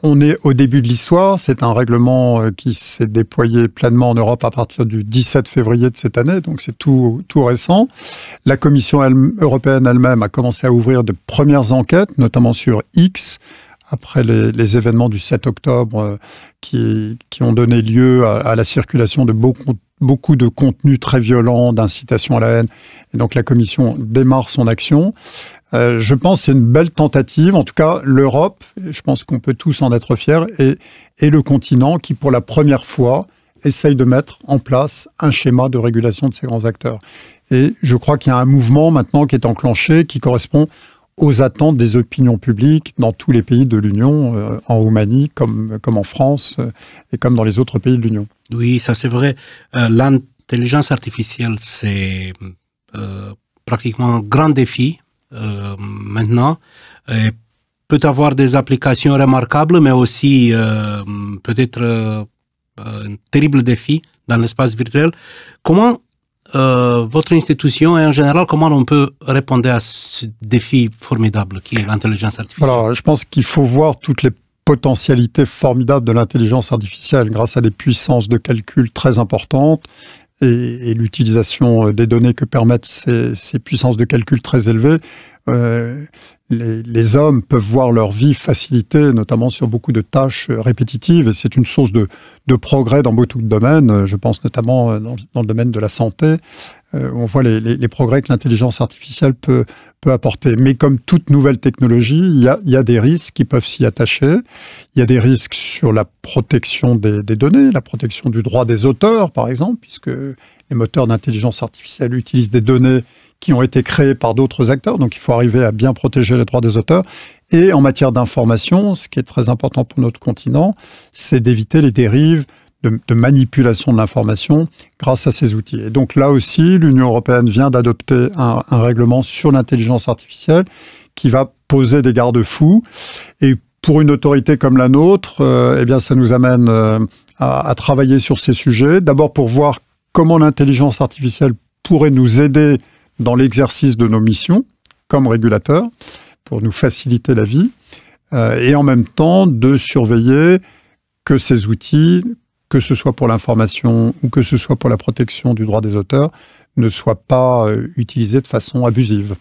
On est au début de l'histoire. C'est un règlement qui s'est déployé pleinement en Europe à partir du 17 février de cette année, donc c'est tout récent. La Commission européenne elle-même a commencé à ouvrir de premières enquêtes, notamment sur X, après les événements du 7 octobre qui ont donné lieu à la circulation de beaucoup de contenus très violents, d'incitation à la haine. Et donc la Commission démarre son action. Je pense que c'est une belle tentative. En tout cas, l'Europe, je pense qu'on peut tous en être fiers, est le continent qui, pour la première fois, essaye de mettre en place un schéma de régulation de ces grands acteurs. Et je crois qu'il y a un mouvement maintenant qui est enclenché, qui correspond aux attentes des opinions publiques dans tous les pays de l'Union, en Roumanie comme en France et comme dans les autres pays de l'Union. Oui, ça c'est vrai. L'intelligence artificielle, c'est pratiquement un grand défi maintenant. Peut avoir des applications remarquables, mais aussi peut-être un terrible défi dans l'espace virtuel. Comment votre institution et en général, comment on peut répondre à ce défi formidable qui est l'intelligence artificielle? Alors, je pense qu'il faut voir toutes les potentialités formidables de l'intelligence artificielle grâce à des puissances de calcul très importantes et l'utilisation des données que permettent ces puissances de calcul très élevées. Les hommes peuvent voir leur vie facilitée, notamment sur beaucoup de tâches répétitives, et c'est une source de progrès dans beaucoup de domaines. Je pense notamment dans le domaine de la santé, où on voit les progrès que l'intelligence artificielle peut apporter. Mais comme toute nouvelle technologie, il y a des risques qui peuvent s'y attacher. Il y a des risques sur la protection des données, la protection du droit des auteurs, par exemple, puisque les moteurs d'intelligence artificielle utilisent des données qui ont été créés par d'autres acteurs, donc il faut arriver à bien protéger les droits des auteurs. Et en matière d'information, ce qui est très important pour notre continent, c'est d'éviter les dérives de manipulation de l'information grâce à ces outils. Et donc là aussi, l'Union européenne vient d'adopter un règlement sur l'intelligence artificielle qui va poser des garde-fous. Et pour une autorité comme la nôtre, eh bien, ça nous amène à travailler sur ces sujets. D'abord pour voir comment l'intelligence artificielle pourrait nous aider dans l'exercice de nos missions comme régulateurs, pour nous faciliter la vie, et en même temps de surveiller que ces outils, que ce soit pour l'information ou que ce soit pour la protection du droit des auteurs, ne soient pas utilisés de façon abusive.